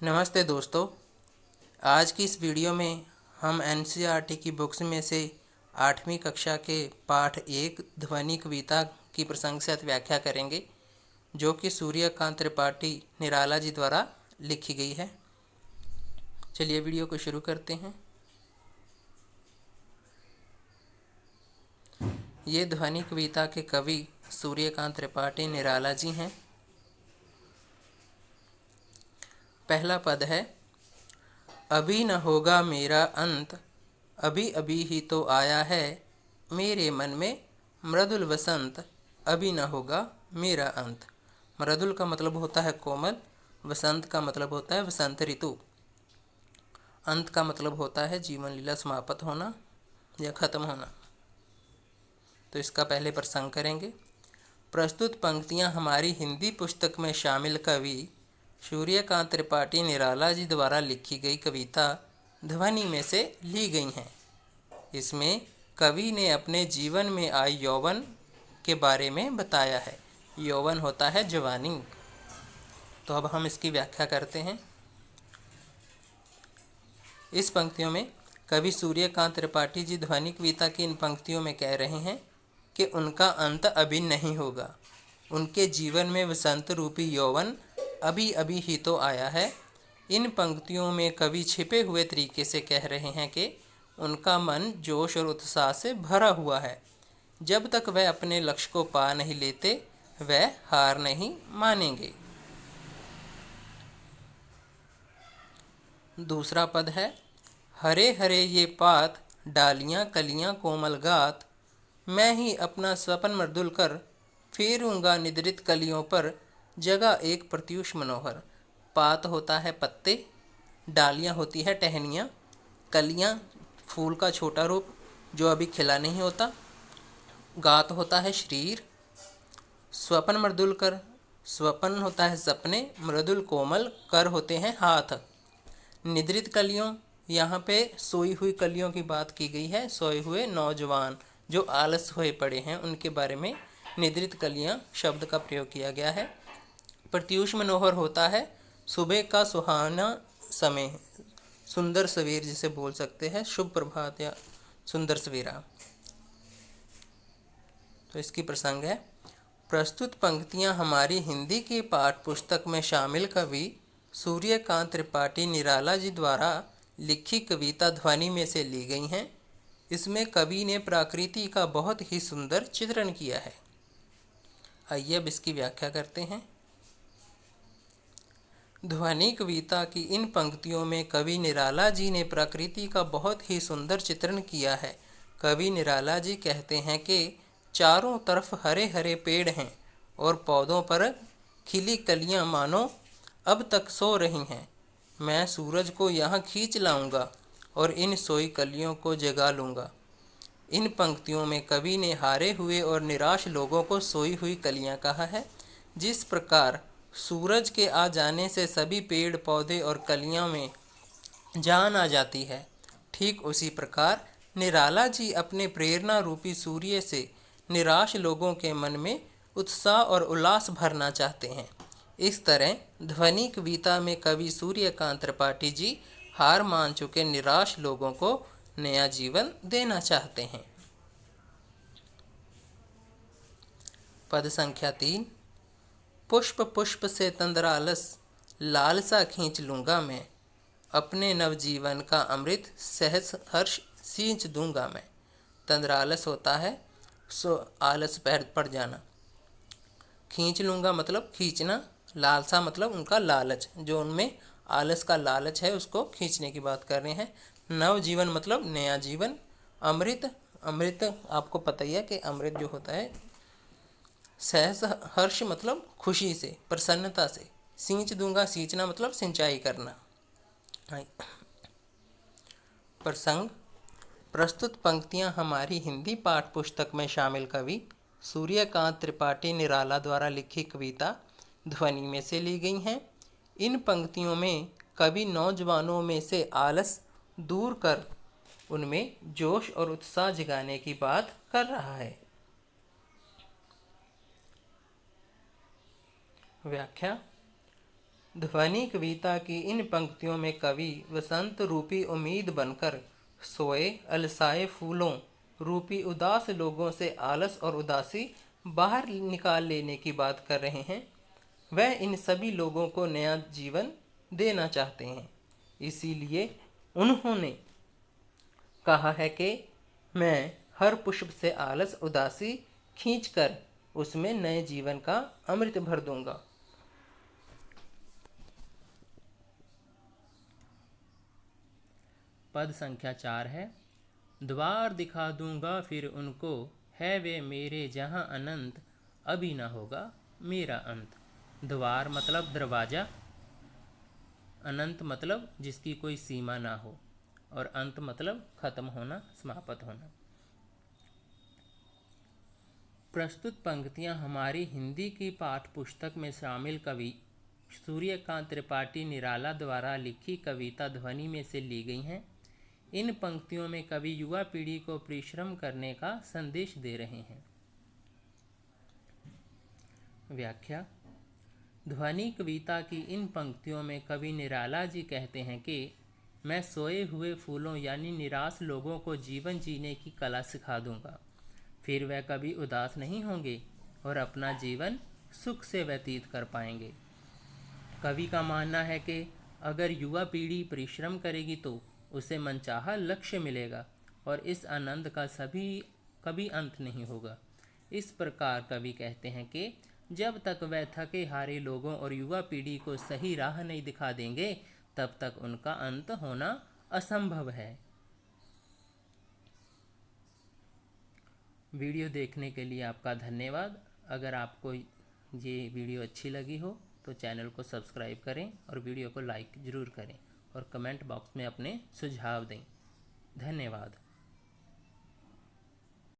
नमस्ते दोस्तों। आज की इस वीडियो में हम एनसीईआरटी की बुक्स में से 8वीं कक्षा के पाठ 1 ध्वनि कविता की प्रसंग से व्याख्या करेंगे, जो कि सूर्यकांत त्रिपाठी निराला जी द्वारा लिखी गई है। चलिए वीडियो को शुरू करते हैं। ये ध्वनि कविता के कवि सूर्यकांत त्रिपाठी निराला जी हैं। पहला पद है, अभी न होगा मेरा अंत, अभी अभी ही तो आया है मेरे मन में मृदुल वसंत, अभी न होगा मेरा अंत। मृदुल का मतलब होता है कोमल, वसंत का मतलब होता है वसंत ऋतु, अंत का मतलब होता है जीवन लीला समाप्त होना या खत्म होना। तो इसका पहले प्रसंग करेंगे। प्रस्तुत पंक्तियां हमारी हिंदी पुस्तक में शामिल कवि सूर्यकांत त्रिपाठी निराला जी द्वारा लिखी गई कविता ध्वनि में से ली गई हैं। इसमें कवि ने अपने जीवन में आए यौवन के बारे में बताया है। यौवन होता है जवानी। तो अब हम इसकी व्याख्या करते हैं। इस पंक्तियों में कवि सूर्यकांत त्रिपाठी जी ध्वनि कविता की इन पंक्तियों में कह रहे हैं कि उनका अंत अभी नहीं होगा। उनके जीवन में वसंत रूपी यौवन अभी अभी ही तो आया है। इन पंक्तियों में कवि छिपे हुए तरीके से कह रहे हैं कि उनका मन जोश और उत्साह से भरा हुआ है। जब तक वह अपने लक्ष्य को पा नहीं लेते, वह हार नहीं मानेंगे। दूसरा पद है, हरे हरे ये पात, डालियां कलियां कोमल गात, मैं ही अपना स्वपन मृदुल कर, फेरूंगा निद्रित कलियों पर, जगह एक प्रत्यूष मनोहर। पात होता है पत्ते, डालियां होती है टहनियाँ, कलियां फूल का छोटा रूप जो अभी खिला नहीं होता, गात होता है शरीर, स्वपन मृदुल कर, स्वपन होता है सपने, मृदुल कोमल, कर होते हैं हाथ। निद्रित कलियों, यहाँ पे सोई हुई कलियों की बात की गई है। सोए हुए नौजवान जो आलस हुए पड़े हैं उनके बारे में निद्रित कलियाँ शब्द का प्रयोग किया गया है। प्रत्यूष मनोहर होता है सुबह का सुहाना समय, सुंदर सवेर जिसे बोल सकते हैं, शुभ प्रभात या सुंदर सवेरा। तो इसकी प्रसंग है, प्रस्तुत पंक्तियां हमारी हिंदी की पाठ पुस्तक में शामिल कवि सूर्यकांत त्रिपाठी निराला जी द्वारा लिखी कविता ध्वनि में से ली गई हैं। इसमें कवि ने प्रकृति का बहुत ही सुंदर चित्रण किया है। आइए अब इसकी व्याख्या करते हैं। ध्वनि कविता की इन पंक्तियों में कवि निराला जी ने प्रकृति का बहुत ही सुंदर चित्रण किया है। कवि निराला जी कहते हैं कि चारों तरफ हरे हरे पेड़ हैं और पौधों पर खिली कलियां मानो अब तक सो रही हैं। मैं सूरज को यहाँ खींच लाऊंगा और इन सोई कलियों को जगा लूँगा। इन पंक्तियों में कवि ने हारे हुए और निराश लोगों को सोई हुई कलियां कहा है। जिस प्रकार सूरज के आ जाने से सभी पेड़ पौधे और कलियों में जान आ जाती है, ठीक उसी प्रकार निराला जी अपने प्रेरणा रूपी सूर्य से निराश लोगों के मन में उत्साह और उल्लास भरना चाहते हैं। इस तरह ध्वनि कविता में कवि सूर्यकांत त्रिपाठी जी हार मान चुके निराश लोगों को नया जीवन देना चाहते हैं। पद संख्या 3, पुष्प पुष्प से तंद्रालस, लालसा खींच लूँगा मैं, अपने नवजीवन का अमृत सहज हर्ष सींच दूंगा मैं। तंद्रालस होता है आलस पैर पड़ जाना, खींच लूँगा मतलब खींचना, लालसा मतलब उनका लालच, जो उनमें आलस का लालच है उसको खींचने की बात कर रहे हैं। नवजीवन मतलब नया जीवन। अमृत, अमृत आपको पता ही है कि अमृत जो होता है सहज हर्ष मतलब खुशी से, प्रसन्नता से। सींच दूंगा, सींचना मतलब सिंचाई करना। प्रसंग, प्रस्तुत पंक्तियां हमारी हिंदी पाठ पुस्तक में शामिल कवि सूर्यकांत त्रिपाठी निराला द्वारा लिखी कविता ध्वनि में से ली गई हैं। इन पंक्तियों में कवि नौजवानों में से आलस दूर कर उनमें जोश और उत्साह जगाने की बात कर रहा है। व्याख्या, ध्वनि कविता की इन पंक्तियों में कवि वसंत रूपी उम्मीद बनकर सोए अलसाए फूलों रूपी उदास लोगों से आलस और उदासी बाहर निकाल लेने की बात कर रहे हैं। वह इन सभी लोगों को नया जीवन देना चाहते हैं। इसीलिए उन्होंने कहा है कि मैं हर पुष्प से आलस उदासी खींचकर उसमें नए जीवन का अमृत भर दूंगा। पद संख्या 4 है। द्वार दिखा दूंगा फिर उनको, है वे मेरे जहां अनंत, अभी ना होगा मेरा अंत। द्वार मतलब दरवाज़ा, अनंत मतलब जिसकी कोई सीमा ना हो, और अंत मतलब खत्म होना, समाप्त होना। प्रस्तुत पंक्तियां हमारी हिंदी की पाठ्य पुस्तक में शामिल कवि सूर्यकांत त्रिपाठी निराला द्वारा लिखी कविता ध्वनि में से ली गई हैं। इन पंक्तियों में कवि युवा पीढ़ी को परिश्रम करने का संदेश दे रहे हैं। व्याख्या। ध्वनि कविता की इन पंक्तियों में कवि निराला जी कहते हैं कि मैं सोए हुए फूलों यानी निराश लोगों को जीवन जीने की कला सिखा दूंगा, फिर वह कभी उदास नहीं होंगे और अपना जीवन सुख से व्यतीत कर पाएंगे। कवि का मानना है कि अगर युवा पीढ़ी परिश्रम करेगी तो उसे मनचाहा लक्ष्य मिलेगा और इस आनंद का कभी अंत नहीं होगा। इस प्रकार कवि कहते हैं कि जब तक वह थके हारे लोगों और युवा पीढ़ी को सही राह नहीं दिखा देंगे, तब तक उनका अंत होना असंभव है। वीडियो देखने के लिए आपका धन्यवाद। अगर आपको ये वीडियो अच्छी लगी हो तो चैनल को सब्सक्राइब करें और वीडियो को लाइक ज़रूर करें और कमेंट बॉक्स में अपने सुझाव दें। धन्यवाद।